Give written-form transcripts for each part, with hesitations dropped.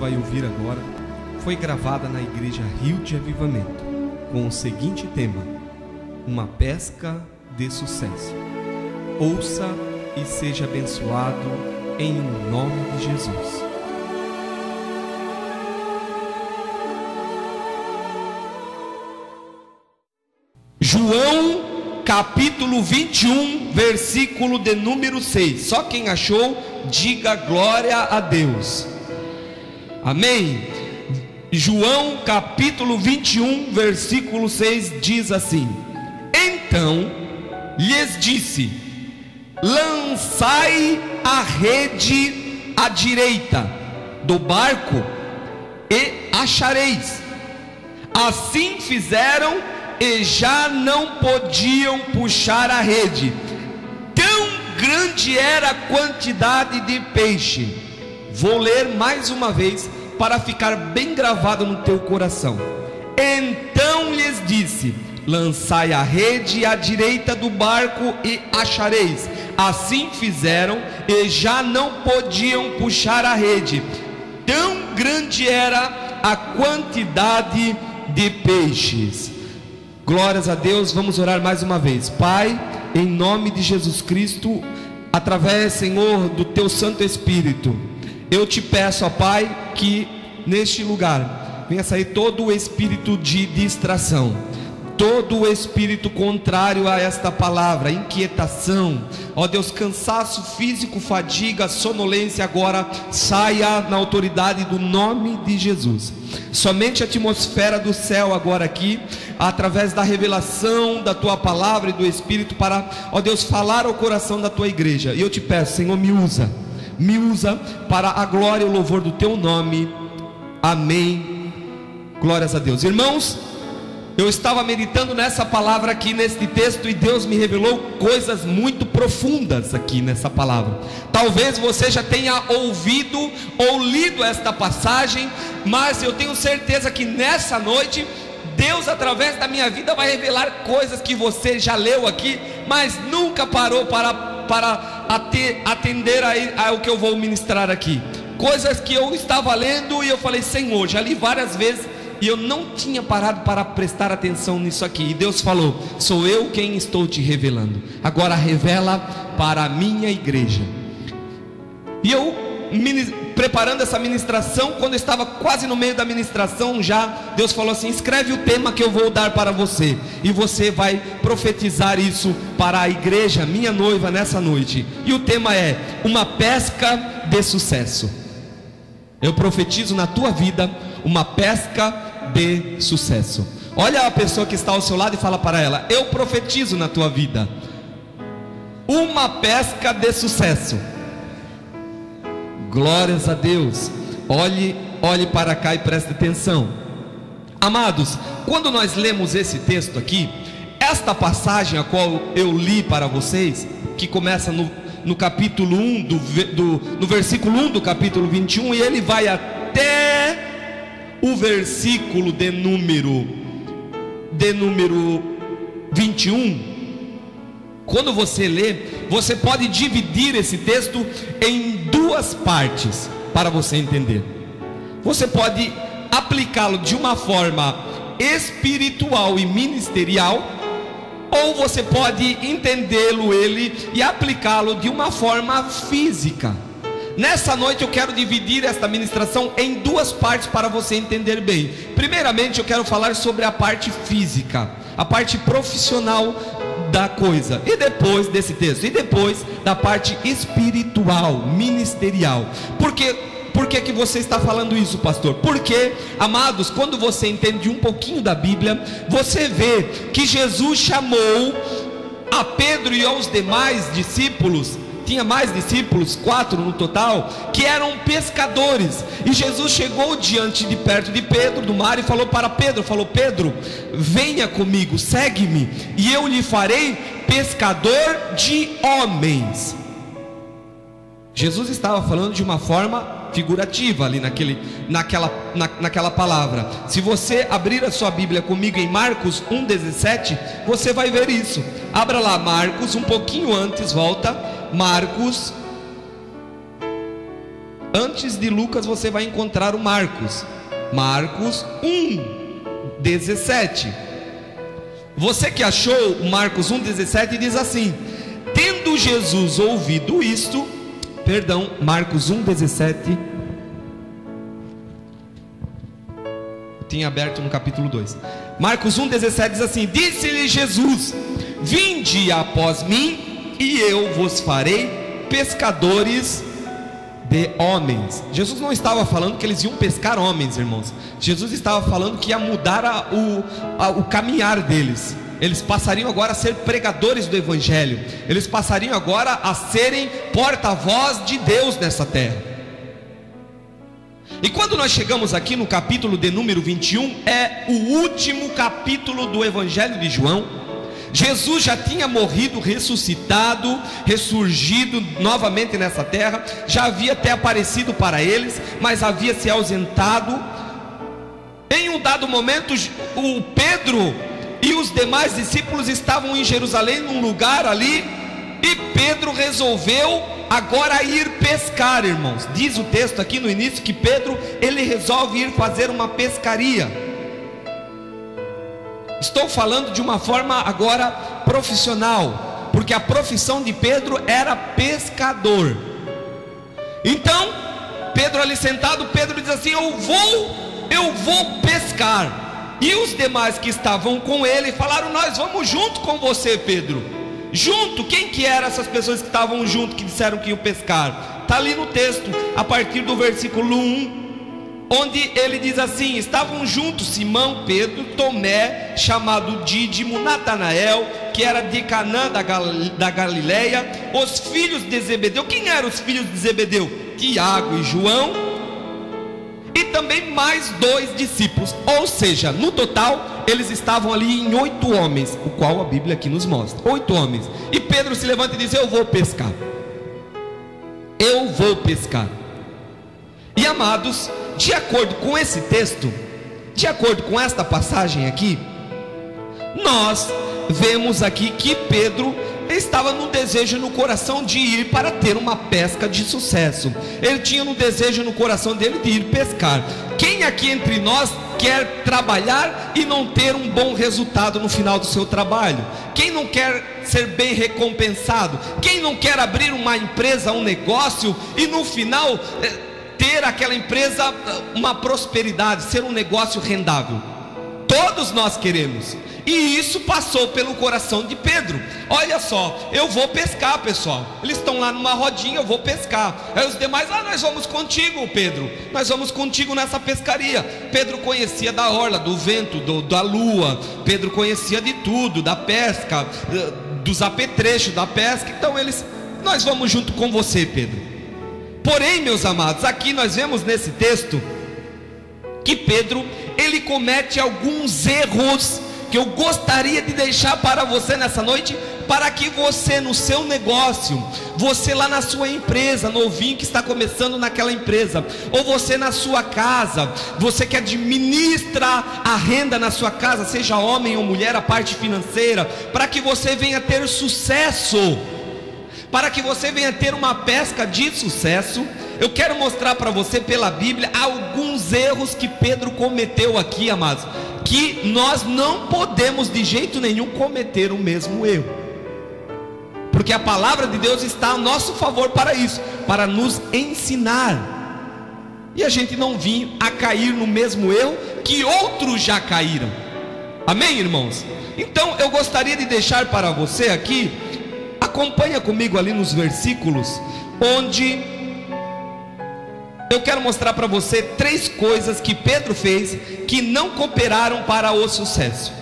vai ouvir agora foi gravada na Igreja Rio de Avivamento, com o seguinte tema: uma pesca de sucesso. Ouça e seja abençoado em nome de Jesus. João capítulo 21, versículo de número 6. Só quem achou, diga glória a Deus. Amém. João capítulo 21, versículo 6 diz assim: então lhes disse: lançai a rede à direita do barco e achareis. Assim fizeram e já não podiam puxar a rede, tão grande era a quantidade de peixe. Vou ler mais uma vez para ficar bem gravado no teu coração. Então lhes disse: lançai a rede à direita do barco e achareis. Assim fizeram e já não podiam puxar a rede, tão grande era a quantidade de peixes. Glórias a Deus. Vamos orar mais uma vez. Pai, em nome de Jesus Cristo, através, Senhor, do teu Santo Espírito, eu te peço, ó Pai, que neste lugar venha sair todo o espírito de distração, todo o espírito contrário a esta palavra, inquietação, ó Deus, cansaço físico, fadiga, sonolência, agora saia na autoridade do nome de Jesus. Somente a atmosfera do céu agora aqui, através da revelação da tua palavra e do Espírito, para, ó Deus, falar ao coração da tua igreja. E eu te peço, Senhor, me usa para a glória e o louvor do teu nome. Amém. Glórias a Deus. Irmãos, eu estava meditando nessa palavra aqui, neste texto, e Deus me revelou coisas muito profundas aqui nessa palavra. Talvez você já tenha ouvido ou lido esta passagem, mas eu tenho certeza que nessa noite Deus, através da minha vida, vai revelar coisas que você já leu aqui, mas nunca parou para atender ao que eu vou ministrar aqui. Coisas que eu estava lendo e eu falei: Senhor, já li várias vezes e eu não tinha parado para prestar atenção nisso aqui. E Deus falou: sou eu quem estou te revelando. Agora revela para a minha igreja. E eu, preparando essa ministração, quando eu estava quase no meio da ministração já, Deus falou assim: escreve o tema que eu vou dar para você, e você vai profetizar isso para a igreja, minha noiva, nessa noite. E o tema é: uma pesca de sucesso. Eu profetizo na tua vida uma pesca de sucesso. Olha a pessoa que está ao seu lado e fala para ela: eu profetizo na tua vida uma pesca de sucesso. Glórias a Deus. Olhe para cá e preste atenção. Amados, quando nós lemos esse texto aqui, esta passagem a qual eu li para vocês, que começa no capítulo 1 no versículo 1 do capítulo 21, e ele vai até o versículo de número 21. Quando você lê, você pode dividir esse texto em duas partes para você entender. Você pode aplicá-lo de uma forma espiritual e ministerial, ou você pode entendê-lo e aplicá-lo de uma forma física. Nessa noite eu quero dividir esta ministração em duas partes para você entender bem. Primeiramente eu quero falar sobre a parte física, a parte profissional da coisa, e depois desse texto, e depois da parte espiritual, ministerial. Por que que você está falando isso, pastor? Porque, amados, quando você entende um pouquinho da Bíblia, você vê que Jesus chamou a Pedro e aos demais discípulos. Tinha mais discípulos, 4 no total, que eram pescadores. E Jesus chegou perto de Pedro, do mar, e falou para Pedro, Pedro, venha comigo, segue-me, e eu lhe farei pescador de homens. Jesus estava falando de uma forma figurativa ali naquela palavra. Se você abrir a sua Bíblia comigo em Marcos 1,17, você vai ver isso. Abra lá Marcos, um pouquinho antes, volta Marcos Antes de Lucas você vai encontrar o Marcos 1:17. Você que achou o Marcos 1:17 diz assim: tendo Jesus ouvido isto, Marcos 1:17, tinha aberto no capítulo 2. Marcos 1:17 diz assim: disse-lhe Jesus: vinde após mim, e eu vos farei pescadores de homens. Jesus não estava falando que eles iam pescar homens, irmãos. Jesus estava falando que ia mudar o caminhar deles. Eles passariam agora a ser pregadores do Evangelho. Eles passariam agora a serem porta-voz de Deus nessa terra. E quando nós chegamos aqui no capítulo de número 21, é o último capítulo do Evangelho de João. Jesus já tinha morrido, ressuscitado, ressurgido novamente nessa terra. Já havia até aparecido para eles, mas havia se ausentado. Em um dado momento, o Pedro e os demais discípulos estavam em Jerusalém, num lugar ali, e Pedro resolveu agora ir pescar, irmãos. Diz o texto aqui no início que Pedro, ele resolve ir fazer uma pescaria. Estou falando de uma forma agora profissional, porque a profissão de Pedro era pescador. Então, Pedro ali sentado, Pedro diz assim: eu vou pescar. E os demais que estavam com ele falaram: nós vamos junto com você, Pedro. Junto, quem que eram essas pessoas que estavam junto, que disseram que iam pescar? Está ali no texto, a partir do versículo 1, onde ele diz assim: estavam juntos Simão, Pedro, Tomé, chamado Dídimo, Natanael, que era de Canaã da Galileia, os filhos de Zebedeu. Quem eram os filhos de Zebedeu? Tiago e João, e também mais 2 discípulos. Ou seja, no total eles estavam ali em 8 homens, o qual a Bíblia aqui nos mostra, 8 homens. E Pedro se levanta e diz: eu vou pescar. Eu vou pescar. E amados, de acordo com esse texto, de acordo com esta passagem aqui, nós vemos aqui que Pedro estava no desejo no coração de ir para ter uma pesca de sucesso. Ele tinha no desejo no coração dele de ir pescar. Quem aqui entre nós quer trabalhar e não ter um bom resultado no final do seu trabalho? Quem não quer ser bem recompensado? Quem não quer abrir uma empresa, um negócio e no final ter aquela empresa uma prosperidade, ser um negócio rendável? Todos nós queremos. E isso passou pelo coração de Pedro. Olha só, eu vou pescar, pessoal. Eles estão lá numa rodinha, eu vou pescar. Aí os demais: nós vamos contigo, Pedro. Nós vamos contigo nessa pescaria. Pedro conhecia da orla, do vento, da lua. Pedro conhecia de tudo, da pesca, dos apetrechos da pesca. Então nós vamos junto com você, Pedro. Porém, meus amados, aqui nós vemos nesse texto que Pedro, ele comete alguns erros que eu gostaria de deixar para você nessa noite, para que você no seu negócio, você lá na sua empresa, novinho que está começando naquela empresa, ou você na sua casa, você que administra a renda na sua casa, seja homem ou mulher, a parte financeira, para que você venha ter sucesso, para que você venha ter uma pesca de sucesso. Eu quero mostrar para você pela Bíblia alguns erros que Pedro cometeu aqui, amados, que nós não podemos de jeito nenhum cometer o mesmo erro, porque a palavra de Deus está a nosso favor para isso, para nos ensinar, e a gente não vir a cair no mesmo erro que outros já caíram. Amém, irmãos? Então eu gostaria de deixar para você aqui, acompanha comigo ali nos versículos, onde eu quero mostrar para você 3 coisas que Pedro fez que não cooperaram para o sucesso.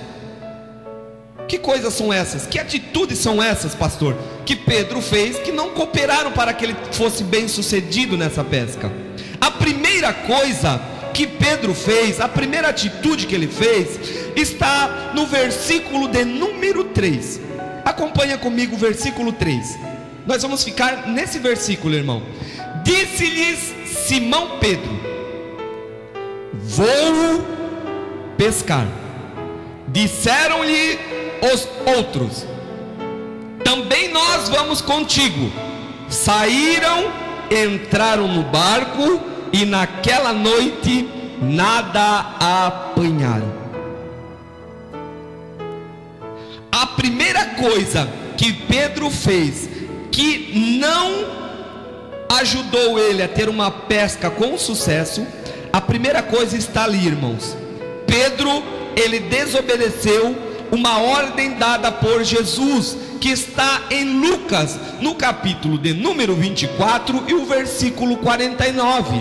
Que coisas são essas? Que atitudes são essas, pastor, que Pedro fez que não cooperaram para que ele fosse bem sucedido nessa pesca? A primeira coisa que Pedro fez, a primeira atitude que ele fez, está no versículo de número 3. Acompanha comigo o versículo 3. Nós vamos ficar nesse versículo, irmão. Disse-lhes Simão Pedro: vou pescar. Disseram-lhe os outros: também nós vamos contigo. Saíram entraram no barco e naquela noite nada apanharam. A primeira coisa que Pedro fez, que não ajudou ele a ter uma pesca com sucesso, a primeira coisa está ali, irmãos. Pedro, ele desobedeceu uma ordem dada por Jesus, que está em Lucas, no capítulo de número 24 e o versículo 49.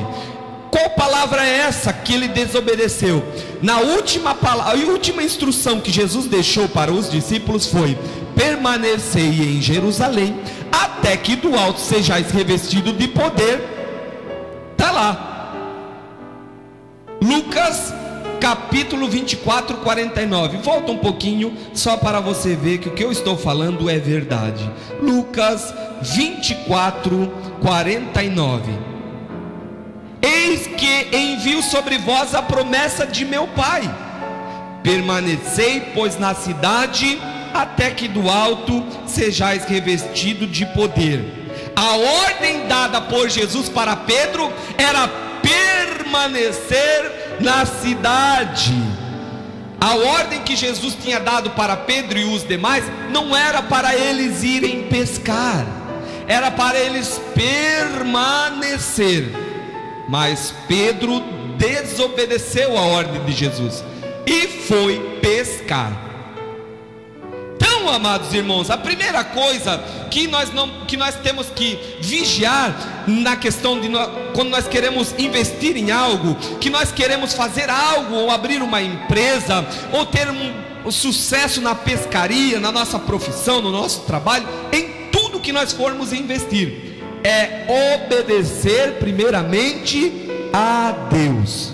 Qual palavra é essa que ele desobedeceu? Na última palavra, a última instrução que Jesus deixou para os discípulos foi: permanecei em Jerusalém, até que do alto sejais revestido de poder. Está lá, Lucas capítulo 24, 49. Volta um pouquinho, só para você ver que o que eu estou falando é verdade. Lucas 24, 49. Eis que envio sobre vós a promessa de meu Pai. Permanecei, pois, na cidade, até que do alto sejais revestido de poder. A ordem dada por Jesus para Pedro era permanecer na cidade. A ordem que Jesus tinha dado para Pedro e os demais não era para eles irem pescar, era para eles permanecer. Mas Pedro desobedeceu a ordem de Jesus e foi pescar. Então, amados irmãos, a primeira coisa que nós temos que vigiar na questão de quando nós queremos investir em algo, que nós queremos fazer algo, ou abrir uma empresa, ou ter um sucesso na pescaria, na nossa profissão, no nosso trabalho, em tudo que nós formos investir, é obedecer primeiramente a Deus.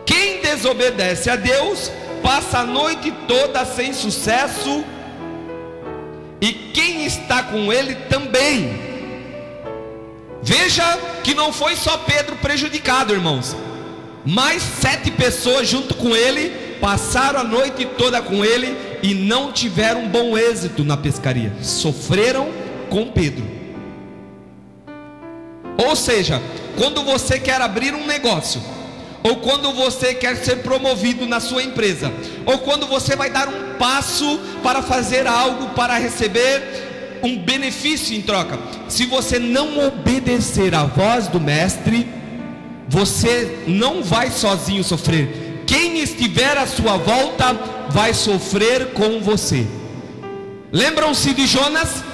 Quem desobedece a Deus passa a noite toda sem sucesso, e quem está com ele também. Veja que não foi só Pedro prejudicado, irmãos. Mais 7 pessoas junto com ele passaram a noite toda com ele e não tiveram bom êxito na pescaria. Sofreram com Pedro. Ou seja, quando você quer abrir um negócio, ou quando você quer ser promovido na sua empresa, ou quando você vai dar um passo para fazer algo, para receber um benefício em troca, se você não obedecer à voz do mestre, você não vai sozinho sofrer. Quem estiver à sua volta vai sofrer com você. Lembram-se de Jonas?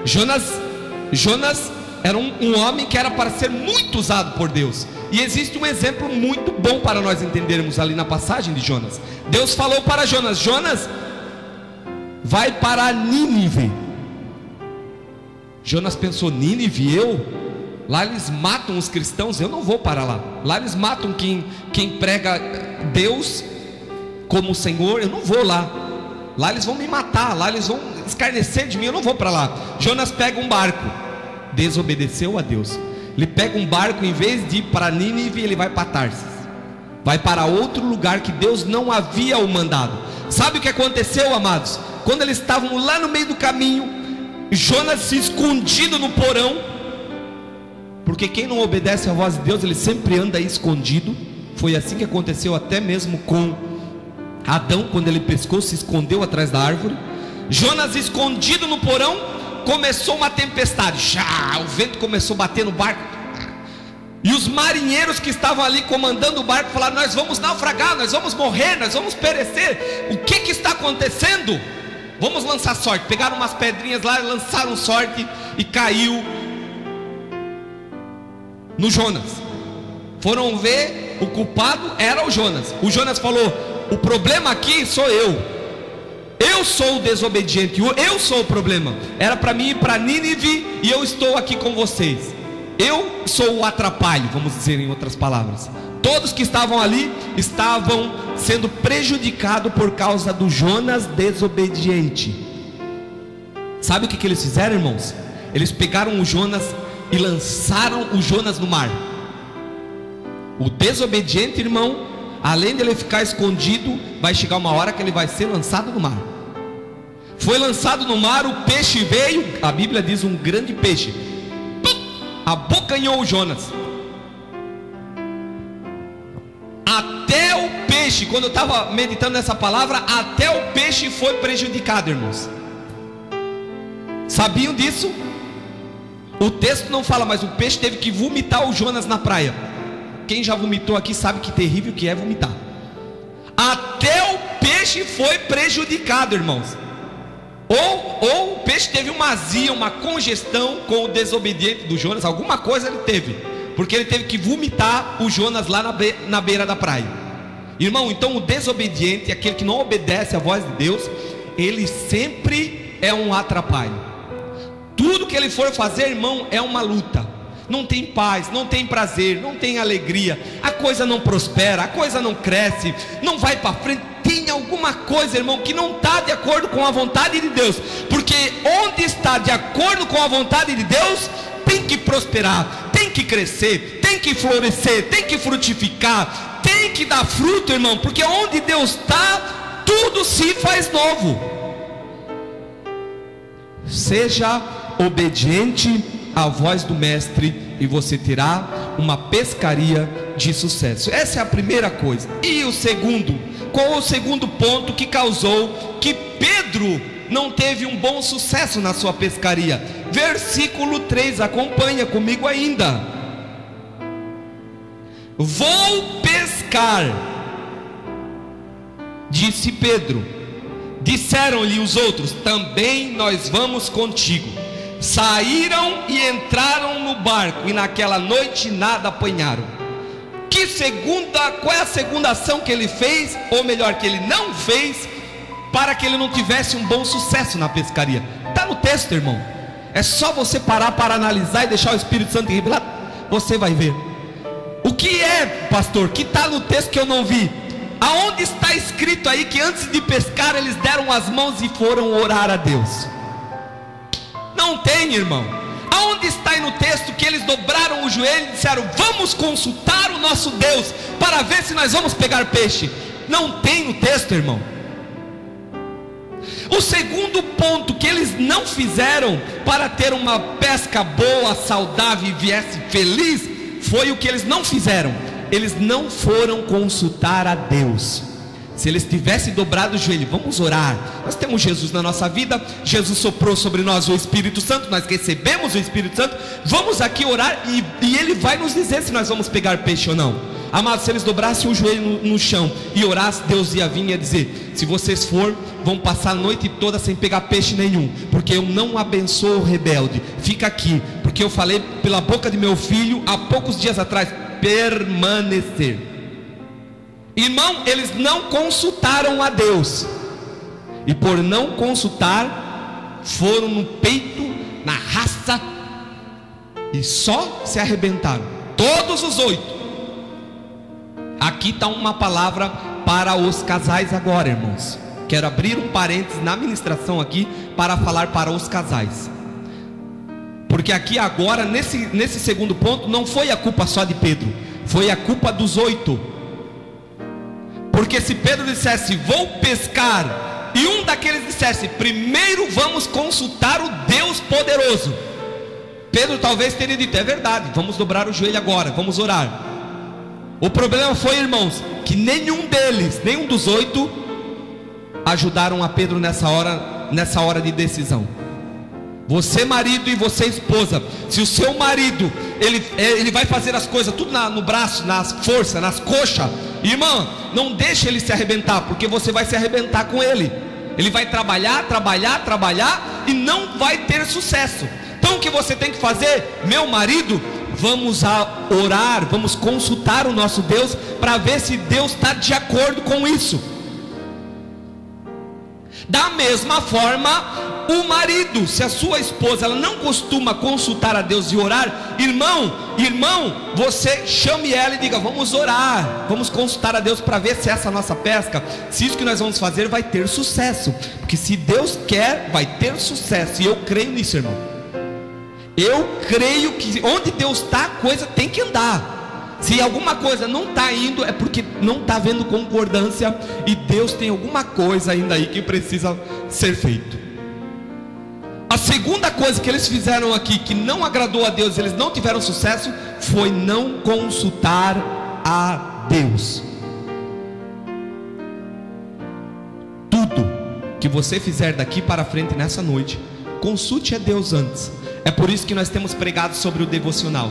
Jonas era um homem que era para ser muito usado por Deus. E existe um exemplo muito bom para nós entendermos ali na passagem de Jonas. Deus falou para Jonas: Jonas, vai para Nínive. Jonas pensou: Nínive, lá eles matam os cristãos, eu não vou para lá. Lá eles matam quem prega Deus como Senhor, eu não vou lá. Lá eles vão me matar, lá eles vão escarnecer de mim, eu não vou para lá. Jonas pega um barco, desobedeceu a Deus. Ele pega um barco, em vez de ir para Nínive, ele vai para Tarsis, vai para outro lugar que Deus não havia o mandado. Sabe o que aconteceu, amados? Quando eles estavam lá no meio do caminho, Jonas se escondido no porão, porque quem não obedece à voz de Deus, ele sempre anda escondido. Foi assim que aconteceu até mesmo com Adão, quando ele pescou, se escondeu atrás da árvore. Jonas escondido no porão, começou uma tempestade, o vento começou a bater no barco, e os marinheiros que estavam ali comandando o barco falaram: nós vamos naufragar, nós vamos morrer, nós vamos perecer, o que está acontecendo? Vamos lançar sorte. Pegaram umas pedrinhas lá, lançaram sorte e caiu no Jonas. Foram ver, o culpado era o Jonas. O Jonas falou: o problema aqui sou eu sou o desobediente, eu sou o problema. Era para mim ir para Nínive e eu estou aqui com vocês. Eu sou o atrapalho, vamos dizer em outras palavras. Todos que estavam ali estavam sendo prejudicados por causa do Jonas desobediente. Sabe o que eles fizeram, irmãos? Eles pegaram o Jonas e lançaram o Jonas no mar. O desobediente, irmão, além de ele ficar escondido, vai chegar uma hora que ele vai ser lançado no mar. Foi lançado no mar, o peixe veio, a Bíblia diz um grande peixe, abocanhou o Jonas. Até o peixe, quando eu estava meditando nessa palavra, até o peixe foi prejudicado, irmãos. Sabiam disso? O texto não fala, mas o peixe teve que vomitar o Jonas na praia. Quem já vomitou aqui sabe que terrível que é vomitar. Até o peixe foi prejudicado, irmãos. Ou o peixe teve uma azia, uma congestão com o desobediente do Jonas. Alguma coisa ele teve, porque ele teve que vomitar o Jonas lá na beira da praia. Irmão, então o desobediente, aquele que não obedece à voz de Deus, ele sempre é um atrapalho. Tudo que ele for fazer, irmão, é uma luta. Não tem paz, não tem prazer, não tem alegria. A coisa não prospera, a coisa não cresce, não vai para frente. Tem alguma coisa, irmão, que não está de acordo com a vontade de Deus. Porque onde está de acordo com a vontade de Deus, tem que prosperar, tem que crescer, tem que florescer, tem que frutificar, tem que dar fruto, irmão. Porque onde Deus está, tudo se faz novo. Seja obediente à voz do mestre e você terá uma pescaria de sucesso. Essa é a primeira coisa. E o segundo, qual é o segundo ponto que causou que Pedro não teve um bom sucesso na sua pescaria? Versículo 3, acompanha comigo ainda. Vou pescar, disse Pedro. Disseram-lhe os outros: também nós vamos contigo. Saíram e entraram no barco, e naquela noite nada apanharam. Qual é a segunda ação que ele fez, ou melhor, que ele não fez, para que ele não tivesse um bom sucesso na pescaria? Está no texto, irmão. É só você parar para analisar e deixar o Espírito Santo revelar, você vai ver. O que é, pastor, que está no texto que eu não vi? Aonde está escrito aí que antes de pescar eles deram as mãos e foram orar a Deus? Não tem, irmão. Aonde está aí no texto que eles dobraram o joelho e disseram: vamos consultar o nosso Deus para ver se nós vamos pegar peixe? Não tem no texto, irmão. O segundo ponto que eles não fizeram para ter uma pesca boa, saudável e viesse feliz, foi o que eles não fizeram. Eles não foram consultar a Deus. Se eles tivessem dobrado o joelho, vamos orar. Nós temos Jesus na nossa vida, Jesus soprou sobre nós o Espírito Santo, nós recebemos o Espírito Santo. Vamos aqui orar e Ele vai nos dizer se nós vamos pegar peixe ou não. Amados, se eles dobrassem o joelho no chão e orassem, Deus ia vir e ia dizer: se vocês vão passar a noite toda sem pegar peixe nenhum, porque eu não abençoo o rebelde. Fica aqui, porque eu falei pela boca de meu filho há poucos dias atrás: permanecer. Irmão, eles não consultaram a Deus, e por não consultar, foram no peito, na raça, e só se arrebentaram. Todos os 8. Aqui está uma palavra para os casais agora, irmãos. Quero abrir um parênteses na ministração aqui para falar para os casais, porque aqui agora, nesse segundo ponto, não foi a culpa só de Pedro, foi a culpa dos 8. Porque se Pedro dissesse: vou pescar, e um daqueles dissesse: primeiro vamos consultar o Deus poderoso, Pedro talvez teria dito: é verdade, vamos dobrar o joelho agora, vamos orar. O problema foi, irmãos, que nenhum dos 8 ajudaram a Pedro nessa hora de decisão. Você marido e você esposa, se o seu marido ele vai fazer as coisas tudo no braço, nas forças, nas coxas, irmã, não deixe ele se arrebentar, porque você vai se arrebentar com ele. Ele vai trabalhar e não vai ter sucesso. Então o que você tem que fazer, meu marido? Vamos orar, vamos consultar o nosso Deus para ver se Deus está de acordo com isso. Da mesma forma, o marido, se a sua esposa ela não costuma consultar a Deus e orar, irmão, você chame ela e diga: vamos orar, vamos consultar a Deus para ver se essa nossa pesca, se isso que nós vamos fazer vai ter sucesso. Porque se Deus quer, vai ter sucesso. E eu creio nisso, irmão. Eu creio que onde Deus está, a coisa tem que andar. Se alguma coisa não está indo, é porque não está havendo concordância, e Deus tem alguma coisa ainda aí que precisa ser feito. A segunda coisa que eles fizeram aqui, que não agradou a Deus, eles não tiveram sucesso, foi não consultar a Deus. Tudo que você fizer daqui para frente nessa noite, consulte a Deus antes. É por isso que nós temos pregado sobre o devocional,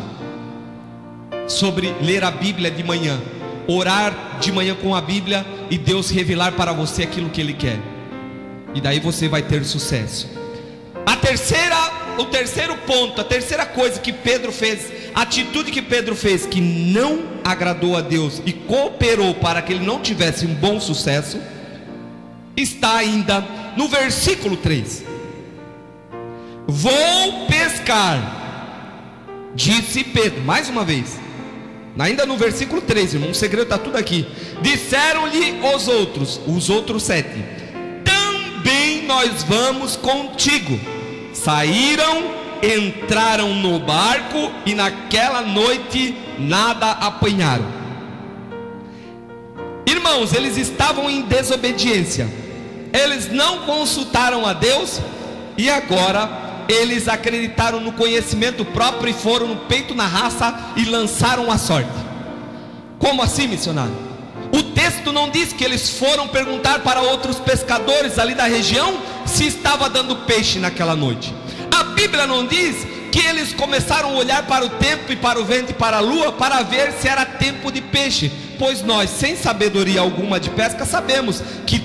sobre ler a Bíblia de manhã, orar de manhã com a Bíblia e Deus revelar para você aquilo que Ele quer, e daí você vai ter sucesso. O terceiro ponto, a terceira coisa que Pedro fez, a atitude que Pedro fez, que não agradou a Deus e cooperou para que ele não tivesse um bom sucesso, está ainda no versículo 3. Vou pescar, disse Pedro, mais uma vez, ainda no versículo 3, irmão, o segredo está tudo aqui. Disseram-lhe os outros 7, também nós vamos contigo. Saíram, entraram no barco e naquela noite nada apanharam. Irmãos, eles estavam em desobediência, eles não consultaram a Deus, e agora eles acreditaram no conhecimento próprio e foram no peito na raça e lançaram a sorte. Como assim, missionário? O texto não diz que eles foram perguntar para outros pescadores ali da região se estava dando peixe naquela noite. A Bíblia não diz que eles começaram a olhar para o tempo e para o vento e para a lua para ver se era tempo de peixe, pois nós, sem sabedoria alguma de pesca, sabemos que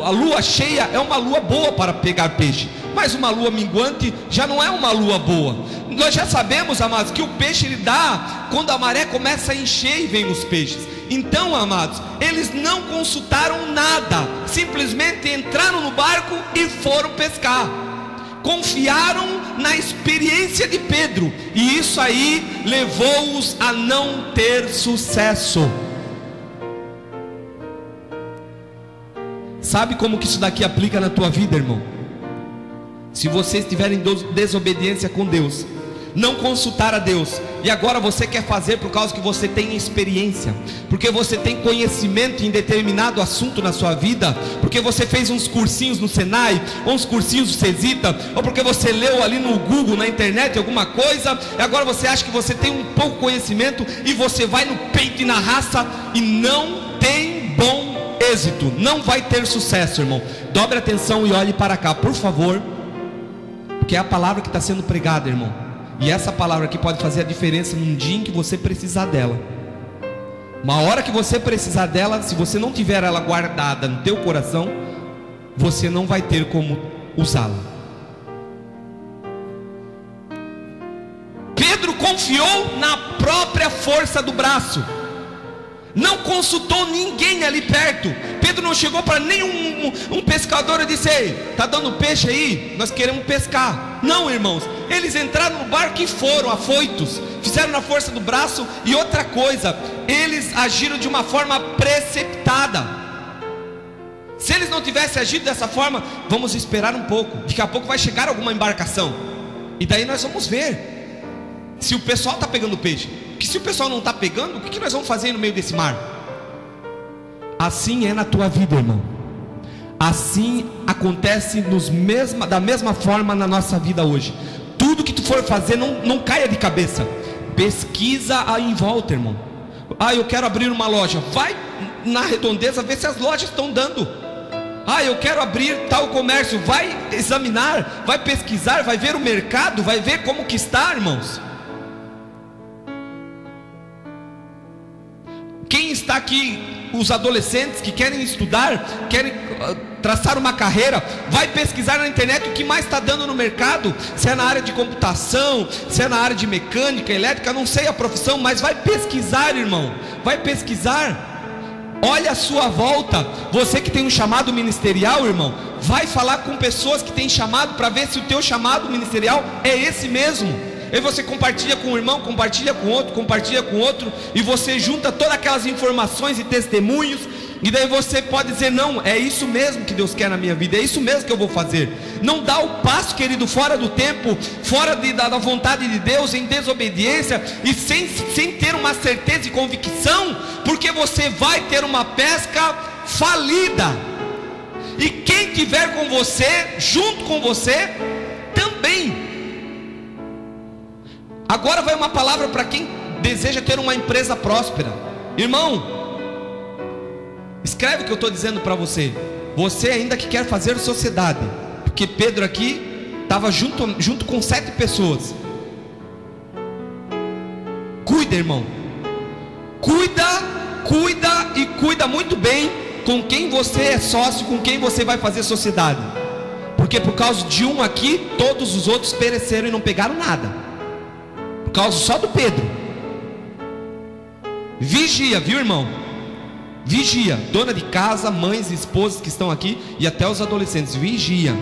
a lua cheia é uma lua boa para pegar peixe, mas uma lua minguante já não é uma lua boa. Nós já sabemos, amados, que o peixe ele dá quando a maré começa a encher e vem os peixes. Então, amados, eles não consultaram nada, simplesmente entraram no barco e foram pescar. Confiaram na experiência de Pedro, e isso aí levou-os a não ter sucesso. Sabe como que isso daqui aplica na tua vida, irmão? Se você estiver em desobediência com Deus, não consultar a Deus, e agora você quer fazer por causa que você tem experiência, porque você tem conhecimento em determinado assunto na sua vida, porque você fez uns cursinhos no Senai, ou uns cursinhos do Cesita, ou porque você leu ali no Google, na internet, alguma coisa, e agora você acha que você tem um pouco conhecimento, e você vai no peito e na raça, e não tem bom êxito, não vai ter sucesso, irmão. Dobre a atenção e olhe para cá, por favor, porque é a palavra que está sendo pregada, irmão. E essa palavra aqui pode fazer a diferença num dia em que você precisar dela. Uma hora que você precisar dela, se você não tiver ela guardada no teu coração, você não vai ter como usá-la. Pedro confiou na própria força do braço, não consultou ninguém ali perto. Pedro não chegou para nenhum pescador e disse: ei, está dando peixe aí? Nós queremos pescar. Não, irmãos, eles entraram no barco e foram afoitos, fizeram na força do braço. E outra coisa, eles agiram de uma forma precipitada. Se eles não tivessem agido dessa forma, vamos esperar um pouco, daqui a pouco vai chegar alguma embarcação, e daí nós vamos ver se o pessoal está pegando peixe. Porque se o pessoal não está pegando, o que nós vamos fazer no meio desse mar? Assim é na tua vida, irmão. Assim acontece da mesma forma na nossa vida hoje. Tudo que tu for fazer, não caia de cabeça. Pesquisa aí em volta, irmão. Eu quero abrir uma loja. Vai na redondeza ver se as lojas estão dando. Eu quero abrir tal comércio. Vai examinar, vai pesquisar, vai ver o mercado, vai ver como que está, irmãos. Quem está aqui, os adolescentes que querem estudar, querem traçar uma carreira, vai pesquisar na internet o que mais está dando no mercado, se é na área de computação, se é na área de mecânica, elétrica, não sei a profissão, mas vai pesquisar, irmão, vai pesquisar. Olha a sua volta. Você que tem um chamado ministerial, irmão, vai falar com pessoas que têm chamado, para ver se o teu chamado ministerial é esse mesmo. Aí você compartilha com um irmão, compartilha com outro, e você junta todas aquelas informações e testemunhos, e daí você pode dizer: não, é isso mesmo que Deus quer na minha vida, é isso mesmo que eu vou fazer. Não dá o passo, querido, fora do tempo, fora da vontade de Deus, em desobediência, e sem ter uma certeza e convicção, porque você vai ter uma pesca falida. E quem tiver com você, junto com você, também. Agora vai uma palavra para quem deseja ter uma empresa próspera. Irmão, escreve o que eu estou dizendo para você. Você ainda que quer fazer sociedade, porque Pedro aqui estava junto com 7 pessoas. Cuida, irmão. Cuida muito bem com quem você é sócio, com quem você vai fazer sociedade. Porque por causa de um aqui, todos os outros pereceram e não pegaram nada. Por causa só do Pedro. Vigia, viu, irmão? Vigia, dona de casa, mães, esposas que estão aqui e até os adolescentes, vigia.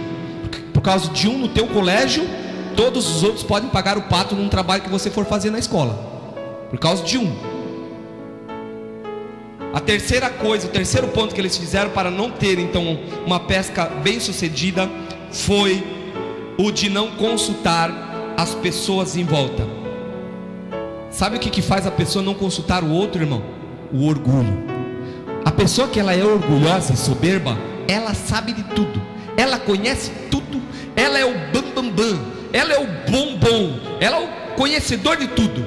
Por causa de um no teu colégio, todos os outros podem pagar o pato num trabalho que você for fazer na escola. Por causa de um. A terceira coisa, o terceiro ponto que eles fizeram para não ter então uma pesca bem sucedida, foi o de não consultar as pessoas em volta. Sabe o que faz a pessoa não consultar o outro, irmão? O orgulho. A pessoa que ela é orgulhosa e soberba, ela sabe de tudo, ela conhece tudo, ela é o bam, ela é o bom, ela é o conhecedor de tudo.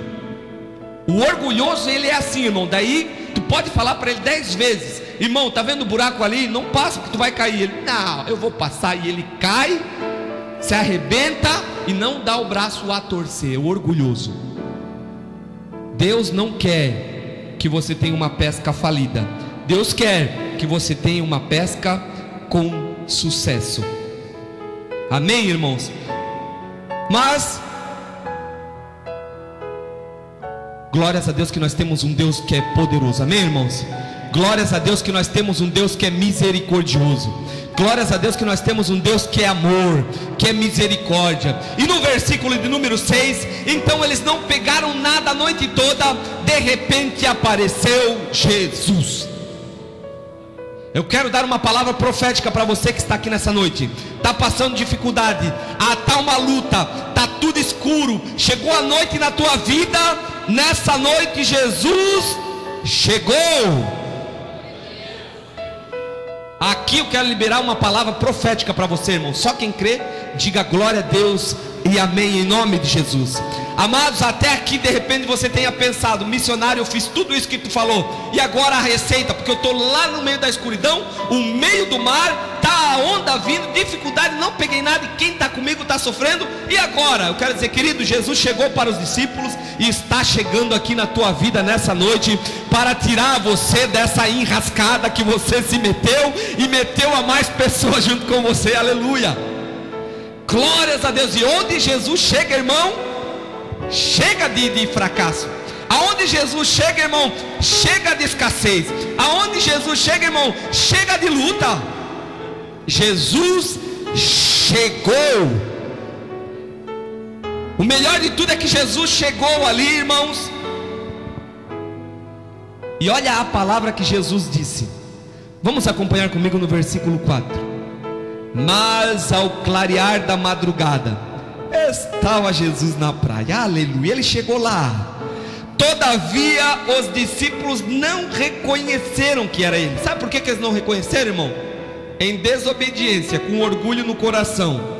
O orgulhoso, ele é assim, irmão. Daí tu pode falar para ele 10 vezes: irmão, tá vendo o buraco ali? Não passa porque tu vai cair. Ele: não, eu vou passar. E ele cai, se arrebenta e não dá o braço a torcer. O orgulhoso. Deus não quer que você tenha uma pesca falida. Deus quer que você tenha uma pesca com sucesso. Amém, irmãos? Mas glórias a Deus que nós temos um Deus que é poderoso. Amém, irmãos? Glórias a Deus que nós temos um Deus que é misericordioso. Glórias a Deus que nós temos um Deus que é amor, que é misericórdia. E no versículo de número 6, então eles não pegaram nada a noite toda. De repente apareceu Jesus. Eu quero dar uma palavra profética para você que está aqui nessa noite. Está passando dificuldade, está uma luta, está tudo escuro. Chegou a noite na tua vida. Nessa noite Jesus chegou. Aqui eu quero liberar uma palavra profética para você, irmão. Só quem crê, diga glória a Deus e amém em nome de Jesus. Amados, até aqui de repente você tenha pensado: missionário, eu fiz tudo isso que tu falou, e agora a receita, porque eu estou lá no meio da escuridão, o meio do mar, tá a onda vindo, dificuldade, não peguei nada, e quem está comigo está sofrendo. E agora? Eu quero dizer, querido, Jesus chegou para os discípulos e está chegando aqui na tua vida nessa noite para tirar você dessa enrascada que você se meteu e meteu a mais pessoas junto com você. Aleluia, glórias a Deus. E onde Jesus chega, irmão, chega de fracasso. Aonde Jesus chega, irmão, chega de escassez. Aonde Jesus chega, irmão, chega de luta. Jesus chegou. O melhor de tudo é que Jesus chegou ali, irmãos. E olha a palavra que Jesus disse. Vamos acompanhar comigo no versículo 4. Mas ao clarear da madrugada, estava Jesus na praia. Aleluia, ele chegou lá. Todavia os discípulos não reconheceram que era ele. Sabe por que eles não reconheceram, irmão? Em desobediência, com orgulho no coração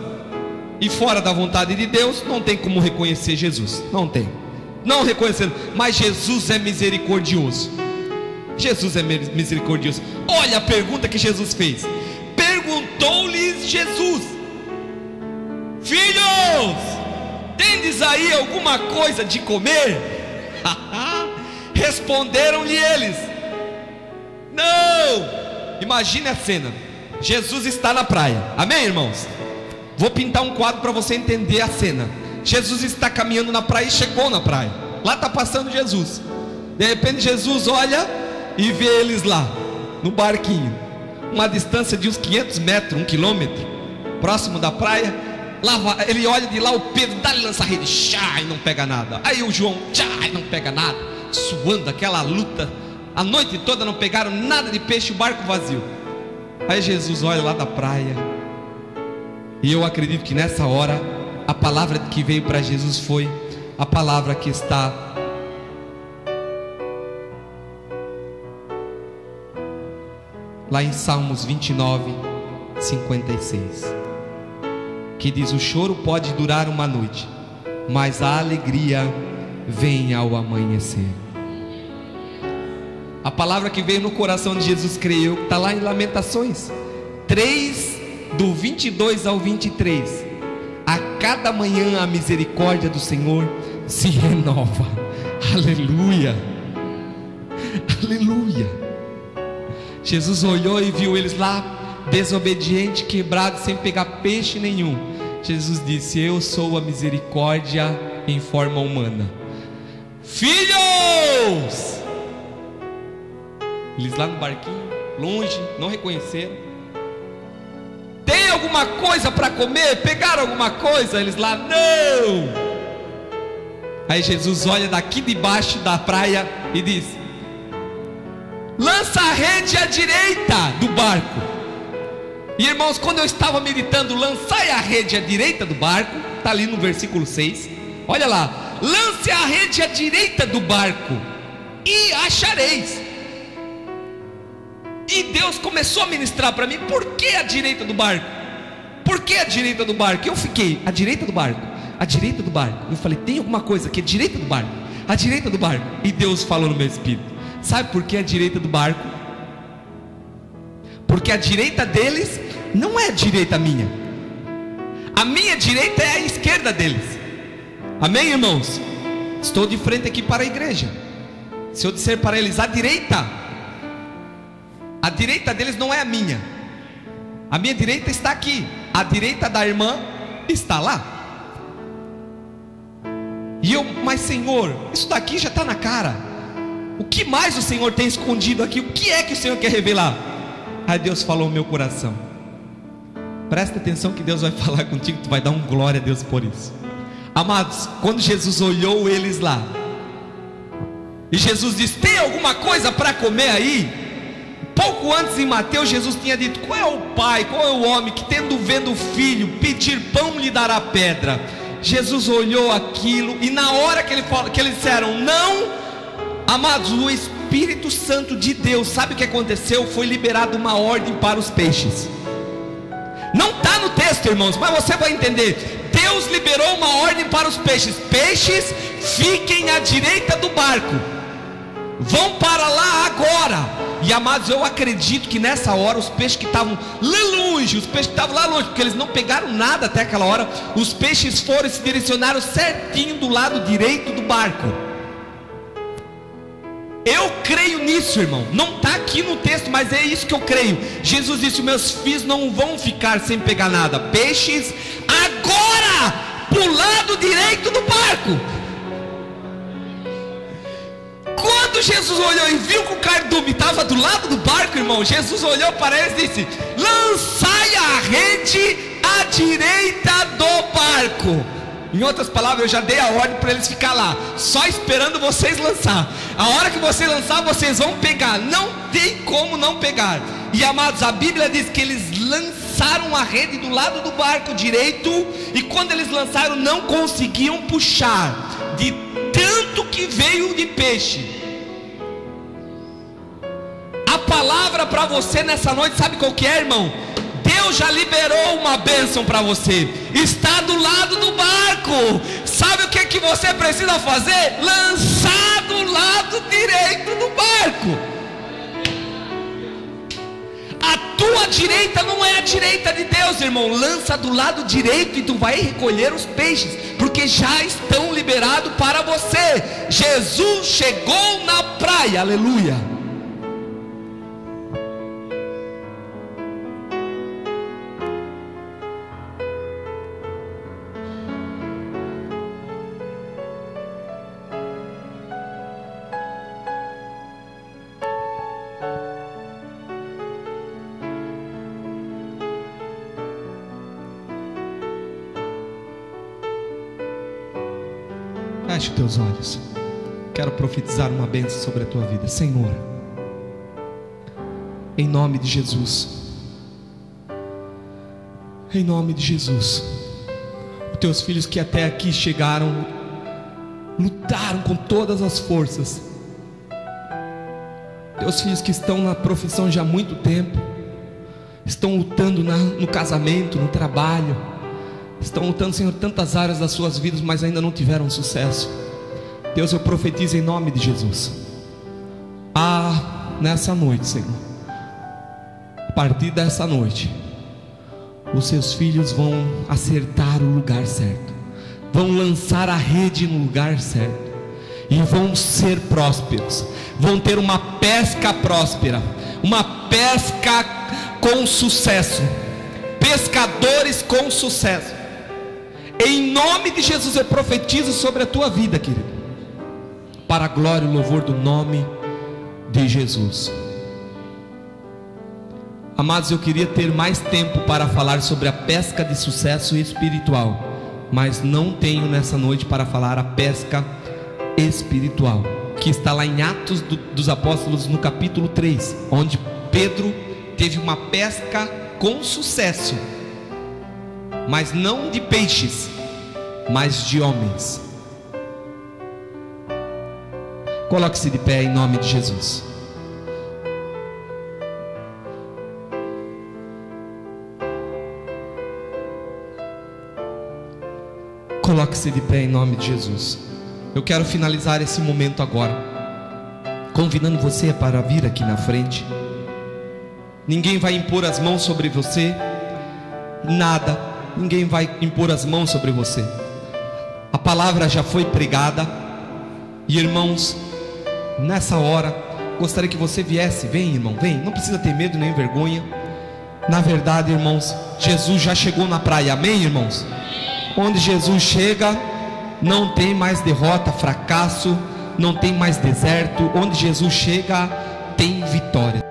e fora da vontade de Deus, não tem como reconhecer Jesus. Não tem. Não reconhecendo. Mas Jesus é misericordioso. Jesus é misericordioso. Olha a pergunta que Jesus fez. Perguntou-lhes Jesus: filhos, tendes aí alguma coisa de comer? Responderam-lhe eles: não. Imagine a cena. Jesus está na praia. Amém, irmãos? Vou pintar um quadro para você entender a cena. Jesus está caminhando na praia e chegou na praia. Lá está passando Jesus. De repente Jesus olha e vê eles lá no barquinho, uma distância de uns 500 metros, 1 quilômetro, próximo da praia. Lá, ele olha de lá, o Pedro dá-lhe lança-rede, e não pega nada. Aí o João, e não pega nada, suando, aquela luta. A noite toda não pegaram nada de peixe, o barco vazio. Aí Jesus olha lá da praia, e eu acredito que nessa hora a palavra que veio para Jesus foi a palavra que está lá em Salmos 29, 56. que diz: o choro pode durar uma noite, mas a alegria vem ao amanhecer. A palavra que veio no coração de Jesus, creio, está lá em Lamentações 3, do 22 ao 23. A cada manhã a misericórdia do Senhor se renova. Aleluia, aleluia. Jesus olhou e viu eles lá, desobediente, quebrado, sem pegar peixe nenhum. Jesus disse: eu sou a misericórdia em forma humana. Filhos! Eles lá no barquinho, longe, não reconheceram. Tem alguma coisa para comer? Pegaram alguma coisa? Eles lá, não. Aí Jesus olha daqui debaixo da praia e diz: lança a rede à direita do barco. E irmãos, quando eu estava meditando, lançai a rede à direita do barco, está ali no versículo 6. Olha lá, lance a rede à direita do barco e achareis. E Deus começou a ministrar para mim: por que a direita do barco? Por que a direita do barco? Eu fiquei, a direita do barco, a direita do barco. Eu falei: tem alguma coisa que é direita do barco, a direita do barco. E Deus falou no meu espírito: sabe por que a direita do barco? Porque a direita deles não é a direita minha. A minha direita é a esquerda deles. Amém, irmãos? Estou de frente aqui para a igreja. Se eu disser para eles a direita deles não é a minha. A minha direita está aqui, a direita da irmã está lá. E eu: mas Senhor, isso daqui já está na cara. O que mais o Senhor tem escondido aqui? O que é que o Senhor quer revelar? Aí Deus falou no meu coração: presta atenção que Deus vai falar contigo, tu vai dar um glória a Deus por isso. Amados, quando Jesus olhou eles lá, e Jesus disse: tem alguma coisa para comer aí? Pouco antes em Mateus, Jesus tinha dito: qual é o pai, qual é o homem que, tendo vendo o filho pedir pão, lhe dará pedra? Jesus olhou aquilo, e na hora que eles disseram não, amados, o Espírito Santo de Deus, sabe o que aconteceu? Foi liberada uma ordem para os peixes. Não está no texto, irmãos, mas você vai entender. Deus liberou uma ordem para os peixes: peixes, fiquem à direita do barco, vão para lá agora. E amados, eu acredito que nessa hora os peixes que estavam lá longe, porque eles não pegaram nada até aquela hora, os peixes foram e se direcionaram certinho do lado direito do barco. Eu creio nisso, irmão. Não está aqui no texto, mas é isso que eu creio. Jesus disse: meus filhos não vão ficar sem pegar nada. Peixes agora para o lado direito do barco. Quando Jesus olhou e viu que o cardume estava do lado do barco, irmão, Jesus olhou para eles e disse: lançai a rede à direita do barco. Em outras palavras, eu já dei a ordem para eles ficar lá, só esperando vocês lançar. A hora que você lançar, vocês vão pegar. Não tem como não pegar. E amados, a Bíblia diz que eles lançaram a rede do lado do barco direito, e quando eles lançaram, não conseguiam puxar, de tanto que veio de peixe. A palavra para você nessa noite, sabe qual que é, irmão? Deus já liberou uma bênção para você. Está do lado do barco. Sabe o que você precisa fazer? Lançar do lado direito do barco. A tua direita não é a direita de Deus, irmão. Lança do lado direito e tu vai recolher os peixes, porque já estão liberados para você. Jesus chegou na praia, aleluia. Feche os teus olhos. Quero profetizar uma bênção sobre a tua vida. Senhor, em nome de Jesus, em nome de Jesus, os teus filhos que até aqui chegaram, lutaram com todas as forças, teus filhos que estão na profissão já há muito tempo, estão lutando no casamento, no trabalho, estão lutando, Senhor, tantas áreas das suas vidas, mas ainda não tiveram sucesso. Deus, eu profetizo em nome de Jesus. Nessa noite, Senhor, a partir dessa noite, os seus filhos vão acertar o lugar certo, vão lançar a rede no lugar certo, e vão ser prósperos, vão ter uma pesca próspera, uma pesca com sucesso, pescadores com sucesso. Em nome de Jesus eu profetizo sobre a tua vida, querido, para a glória e o louvor do nome de Jesus. Amados, eu queria ter mais tempo para falar sobre a pesca de sucesso espiritual, mas não tenho nessa noite para falar a pesca espiritual, que está lá em Atos dos Apóstolos, no capítulo 3, onde Pedro teve uma pesca com sucesso, mas não de peixes, mas de homens. Coloque-se de pé em nome de Jesus. Coloque-se de pé em nome de Jesus. Eu quero finalizar esse momento agora, convidando você para vir aqui na frente. Ninguém vai impor as mãos sobre você, nada, ninguém vai impor as mãos sobre você. A palavra já foi pregada. E irmãos, nessa hora, gostaria que você viesse. Vem, irmão, vem, não precisa ter medo nem vergonha. Na verdade, irmãos, Jesus já chegou na praia, amém, irmãos? Onde Jesus chega, não tem mais derrota, fracasso, não tem mais deserto. Onde Jesus chega, tem vitória.